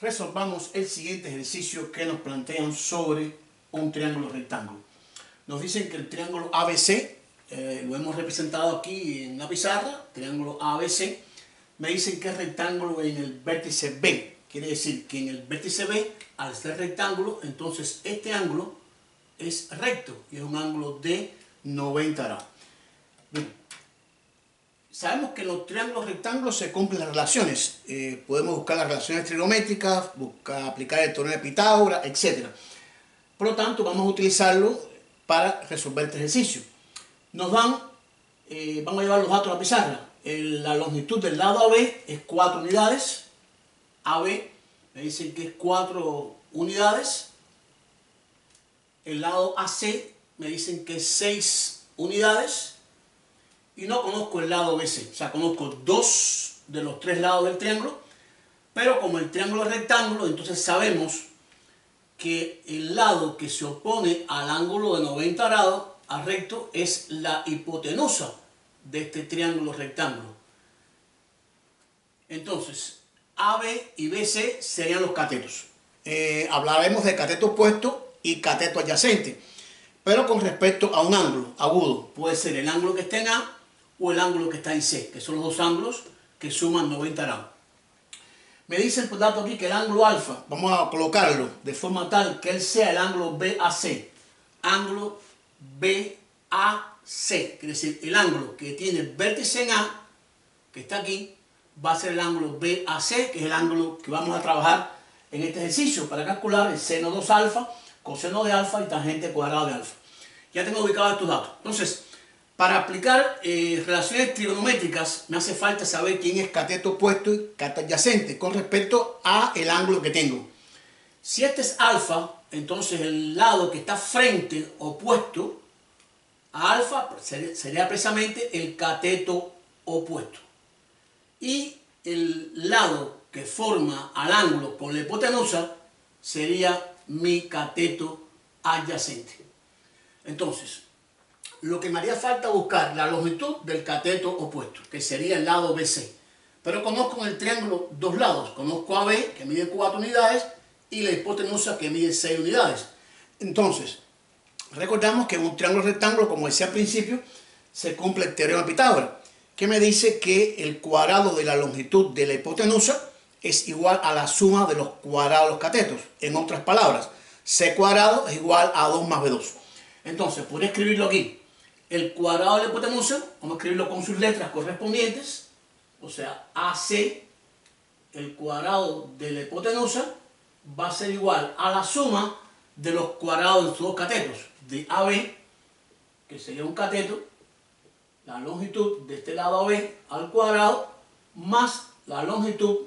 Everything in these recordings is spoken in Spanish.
Resolvamos el siguiente ejercicio que nos plantean sobre un triángulo rectángulo. Nos dicen que el triángulo ABC, lo hemos representado aquí en la pizarra, triángulo ABC, me dicen que es rectángulo en el vértice B. Quiere decir que en el vértice B, al ser rectángulo, entonces este ángulo es recto y es un ángulo de 90 grados. Bien. Sabemos que en los triángulos rectángulos se cumplen las relaciones. Podemos buscar las relaciones trigonométricas, aplicar el teorema de Pitágoras, etc. Por lo tanto, vamos a utilizarlo para resolver este ejercicio. Nos dan, vamos a llevar los datos a la pizarra. La longitud del lado AB es 4 unidades. AB me dicen que es 4 unidades. El lado AC me dicen que es 6 unidades. Y no conozco el lado BC, o sea, conozco 2 de los 3 lados del triángulo, pero como el triángulo es rectángulo, entonces sabemos que el lado que se opone al ángulo de 90 grados, al recto, es la hipotenusa de este triángulo rectángulo. Entonces, AB y BC serían los catetos. Hablaremos de cateto opuesto y cateto adyacente, pero con respecto a un ángulo agudo, puede ser el ángulo que esté en A o el ángulo que está en C, que son los dos ángulos que suman 90 grados. Me dicen por tanto aquí que el ángulo alfa, vamos a colocarlo de forma tal que él sea el ángulo BAC. Ángulo BAC, quiere decir el ángulo que tiene vértice en A, que está aquí, va a ser el ángulo BAC, que es el ángulo que vamos a trabajar en este ejercicio para calcular el seno 2 alfa, coseno de alfa y tangente cuadrado de alfa. Ya tengo ubicados estos datos. Entonces, para aplicar relaciones trigonométricas me hace falta saber quién es cateto opuesto y cateto adyacente con respecto a el ángulo que tengo. Si este es alfa, entonces el lado que está frente opuesto a alfa sería precisamente el cateto opuesto. Y el lado que forma al ángulo con la hipotenusa sería mi cateto adyacente. Entonces, lo que me haría falta buscar la longitud del cateto opuesto, que sería el lado BC. Pero conozco en el triángulo dos lados. Conozco AB, que mide 4 unidades, y la hipotenusa, que mide 6 unidades. Entonces, recordamos que en un triángulo rectángulo, como decía al principio, se cumple el teorema de Pitágoras, que me dice que el cuadrado de la longitud de la hipotenusa es igual a la suma de los cuadrados de los catetos. En otras palabras, C cuadrado es igual a 2 más B2. Entonces, podría escribirlo aquí. El cuadrado de la hipotenusa, vamos a escribirlo con sus letras correspondientes, o sea, AC, el cuadrado de la hipotenusa, va a ser igual a la suma de los cuadrados de sus dos catetos, de AB, que sería un cateto, la longitud de este lado AB al cuadrado, más la longitud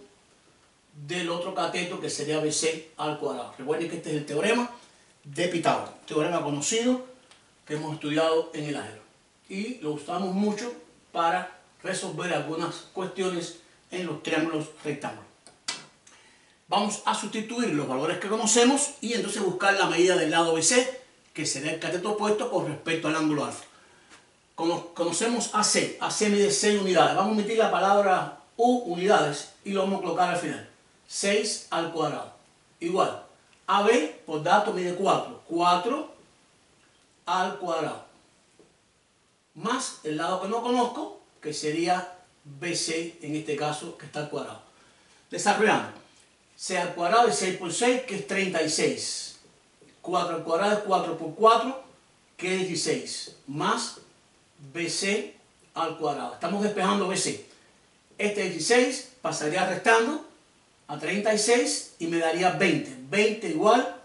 del otro cateto, que sería BC al cuadrado. Recuerden que este es el teorema de Pitágoras, teorema conocido que hemos estudiado en el álgebra y lo usamos mucho para resolver algunas cuestiones en los triángulos rectángulos. Vamos a sustituir los valores que conocemos y entonces buscar la medida del lado BC, que será el cateto opuesto con respecto al ángulo alfa. Conocemos AC, AC mide 6 unidades, vamos a omitir la palabra U, unidades, y lo vamos a colocar al final. 6 al cuadrado, igual. AB, por dato, mide 4, 4 al cuadrado, más el lado que no conozco, que sería BC, en este caso, que está al cuadrado. Desarrollando, C al cuadrado es 6 por 6, que es 36. 4 al cuadrado es 4 por 4, que es 16, más BC al cuadrado. Estamos despejando BC. Este 16 pasaría restando a 36 y me daría 20. 20 igual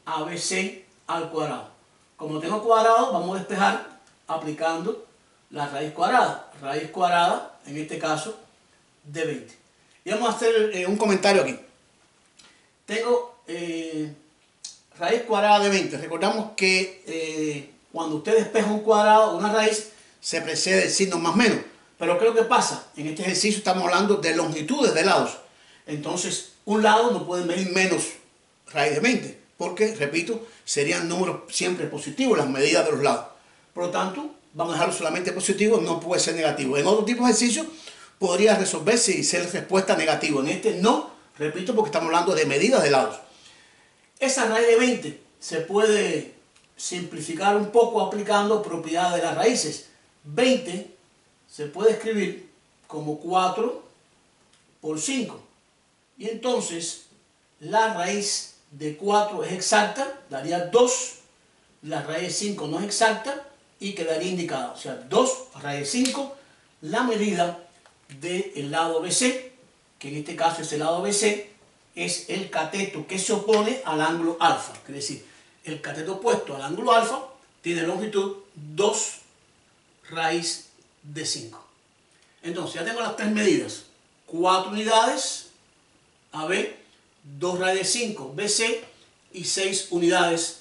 a BC al cuadrado. Como tengo cuadrado, vamos a despejar aplicando la raíz cuadrada. Raíz cuadrada, en este caso, de 20. Y vamos a hacer un comentario aquí. Tengo raíz cuadrada de 20. Recordamos que cuando usted despeja un cuadrado o una raíz, se precede el signo más menos. Pero ¿qué es lo que pasa? En este ejercicio estamos hablando de longitudes de lados. Entonces, un lado no puede medir menos raíz de 20, porque, repito, serían números siempre positivos las medidas de los lados. Por lo tanto, vamos a dejarlo solamente positivo, no puede ser negativo. En otro tipo de ejercicio podría resolverse y ser respuesta negativa. En este no, Repito porque estamos hablando de medidas de lados. Esa raíz de 20 se puede simplificar un poco aplicando propiedades de las raíces. 20 se puede escribir como 4 por 5. Y entonces la raíz de 4 es exacta, daría 2. La raíz de 5 no es exacta y quedaría indicada. O sea, 2 raíz de 5, la medida del lado BC, que en este caso es el lado BC, es el cateto que se opone al ángulo alfa. Es decir, el cateto opuesto al ángulo alfa tiene longitud 2 raíz de 5. Entonces ya tengo las tres medidas. 4 unidades AB, 2 raíz de 5 BC y 6 unidades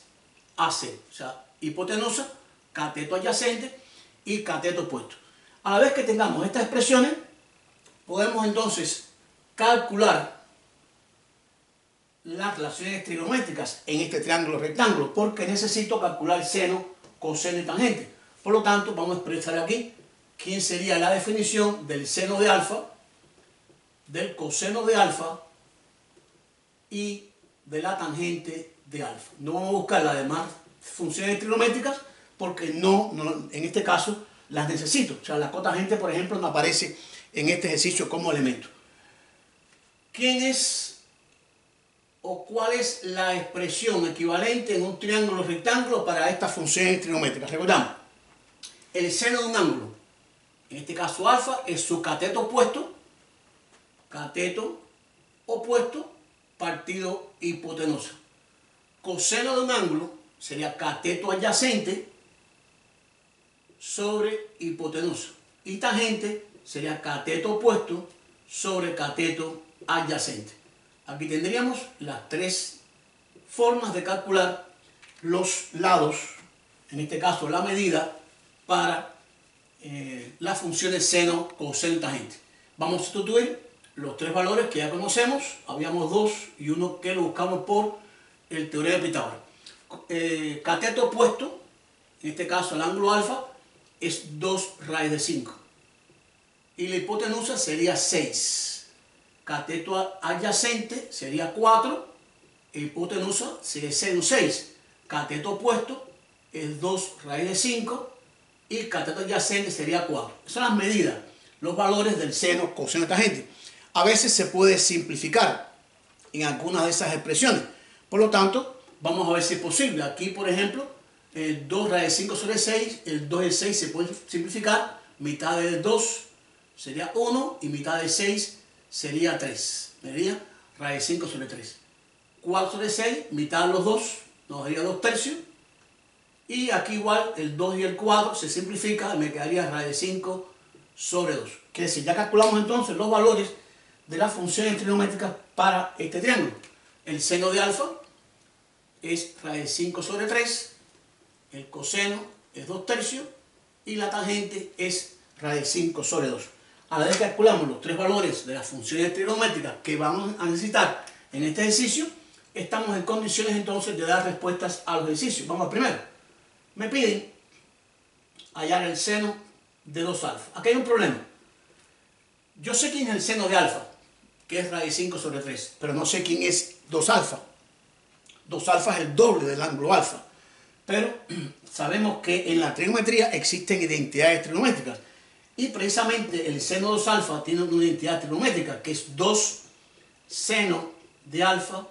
AC. O sea, hipotenusa, cateto adyacente y cateto opuesto. A la vez que tengamos estas expresiones, podemos entonces calcular las relaciones trigonométricas en este triángulo rectángulo, porque necesito calcular seno, coseno y tangente. Por lo tanto, vamos a expresar aquí quién sería la definición del seno de alfa, del coseno de alfa y de la tangente de alfa. No vamos a buscar las demás funciones trigonométricas porque en este caso las necesito. O sea, la cotangente, por ejemplo, no aparece en este ejercicio como elemento. ¿Quién es o cuál es la expresión equivalente en un triángulo rectángulo para estas funciones trigonométricas? Recordamos, el seno de un ángulo, en este caso alfa, es su cateto opuesto partido hipotenusa. Coseno de un ángulo sería cateto adyacente sobre hipotenusa. Y tangente sería cateto opuesto sobre cateto adyacente. Aquí tendríamos las tres formas de calcular los lados, en este caso la medida, para las funciones seno, coseno y tangente. Vamos a sustituir los tres valores que ya conocemos. Habíamos dos y uno que lo buscamos por el teorema de Pitágoras. Cateto opuesto, en este caso el ángulo alfa, es 2 raíz de 5. Y la hipotenusa sería 6. Cateto adyacente sería 4, hipotenusa sería seno 6. Cateto opuesto es 2 raíz de 5 y cateto adyacente sería 4. Esas son las medidas, los valores del seno, coseno y tangente. A veces se puede simplificar en algunas de esas expresiones. Por lo tanto, vamos a ver si es posible. Aquí, por ejemplo, 2 raíz de 5 sobre 6, el 2 y el 6 se puede simplificar. Mitad de 2 sería 1 y mitad de 6 sería 3. Sería raíz de 5 sobre 3. 4 sobre 6, mitad de los 2, nos daría 2 tercios. Y aquí igual el 2 y el 4 se simplifica, me quedaría raíz de 5 sobre 2. Quiere decir, ya calculamos entonces los valores de las funciones trigonométricas para este triángulo. El seno de alfa es raíz de 5 sobre 3, el coseno es 2 tercios y la tangente es raíz de 5 sobre 2. A la vez que calculamos los tres valores de las funciones trigonométricas que vamos a necesitar en este ejercicio, estamos en condiciones entonces de dar respuestas a los ejercicios. Vamos al primero. Me piden hallar el seno de 2 alfa. Aquí hay un problema. Yo sé quién es el seno de alfa, que es raíz de 5 sobre 3, pero no sé quién es 2 alfa. 2 alfa es el doble del ángulo alfa. Pero sabemos que en la trigonometría existen identidades trigonométricas. Y precisamente el seno 2 alfa tiene una identidad trigonométrica, que es 2 seno de alfa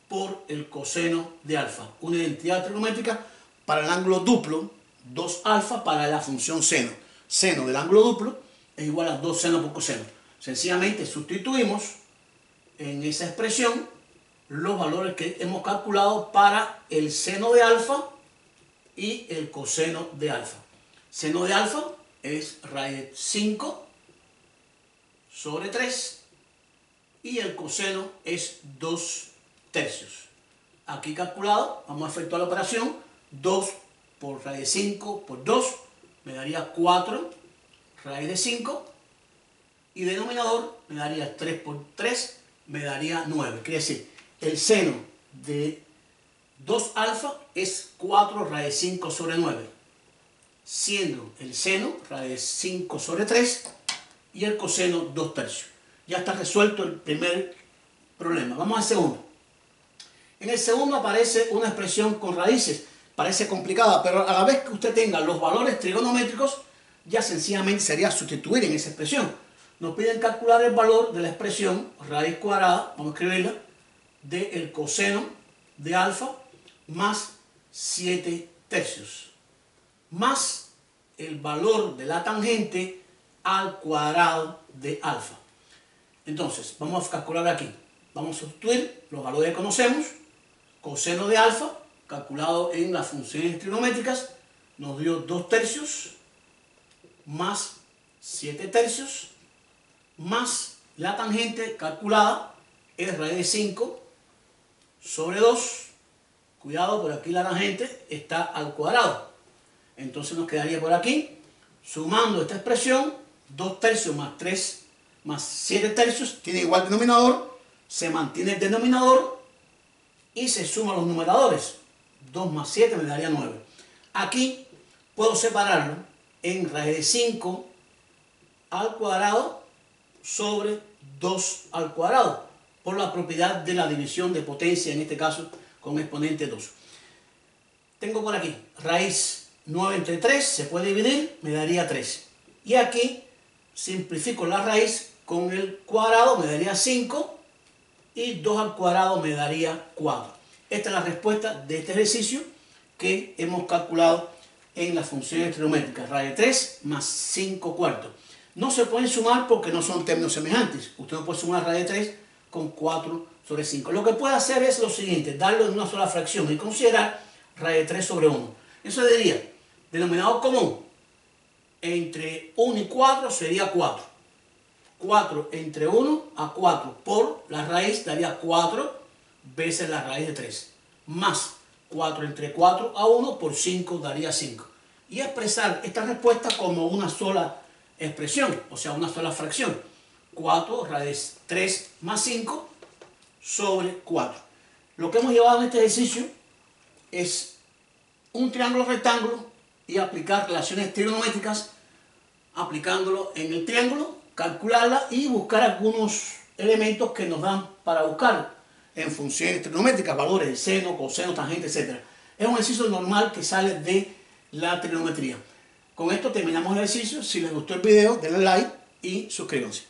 por el coseno de alfa. Una identidad trigonométrica para el ángulo duplo, 2 alfa para la función seno. Seno del ángulo duplo es igual a 2 seno por coseno. Sencillamente sustituimos en esa expresión los valores que hemos calculado para el seno de alfa y el coseno de alfa. Seno de alfa es raíz de 5 sobre 3 y el coseno es 2 tercios. Aquí calculado, vamos a efectuar la operación. 2 por raíz de 5 por 2 me daría 4 raíz de 5 y denominador me daría 3 por 3 me daría 9. Quiere decir, el seno de 2 alfa es 4 raíz de 5 sobre 9, siendo el seno raíz de 5 sobre 3 y el coseno 2 tercios. Ya está resuelto el primer problema. Vamos al segundo. En el segundo aparece una expresión con raíces. Parece complicada, pero a la vez que usted tenga los valores trigonométricos, ya sencillamente sería sustituir en esa expresión. Nos piden calcular el valor de la expresión raíz cuadrada, vamos a escribirla, del coseno de alfa más 7 tercios, más el valor de la tangente al cuadrado de alfa. Entonces, vamos a calcular aquí. Vamos a sustituir los valores que conocemos. Coseno de alfa, calculado en las funciones trigonométricas, nos dio 2 tercios más 7 tercios más la tangente calculada es raíz de 5 sobre 2. Cuidado, por aquí la tangente está al cuadrado. Entonces nos quedaría por aquí, sumando esta expresión, 2 tercios más 3 más 7 tercios, tiene igual denominador, se mantiene el denominador y se suman los numeradores. 2 más 7 me daría 9. Aquí puedo separarlo en raíz de 5 al cuadrado sobre 2 al cuadrado, por la propiedad de la división de potencia, en este caso con exponente 2. Tengo por aquí raíz 9 entre 3, se puede dividir, me daría 3. Y aquí simplifico la raíz con el cuadrado, me daría 5, y 2 al cuadrado me daría 4. Esta es la respuesta de este ejercicio que hemos calculado en las funciones trigonométricas, raíz de 3 más 5 cuartos. No se pueden sumar porque no son términos semejantes. Usted no puede sumar raíz de 3 con 4 sobre 5. Lo que puede hacer es lo siguiente, darlo en una sola fracción y considerar raíz de 3 sobre 1. Eso diría, denominador común, entre 1 y 4 sería 4. 4 entre 1 a 4 por la raíz daría 4 veces la raíz de 3. Más 4 entre 4 a 1 por 5 daría 5. Y expresar esta respuesta como una sola expresión, o sea, una sola fracción. 4 raíz 3 más 5 sobre 4. Lo que hemos llevado en este ejercicio es un triángulo rectángulo y aplicar relaciones trigonométricas aplicándolo en el triángulo, calcularla y buscar algunos elementos que nos dan para buscar en funciones trigonométricas, valores de seno, coseno, tangente, etc. Es un ejercicio normal que sale de la trigonometría. Con esto terminamos el ejercicio. Si les gustó el video, denle like y suscríbanse.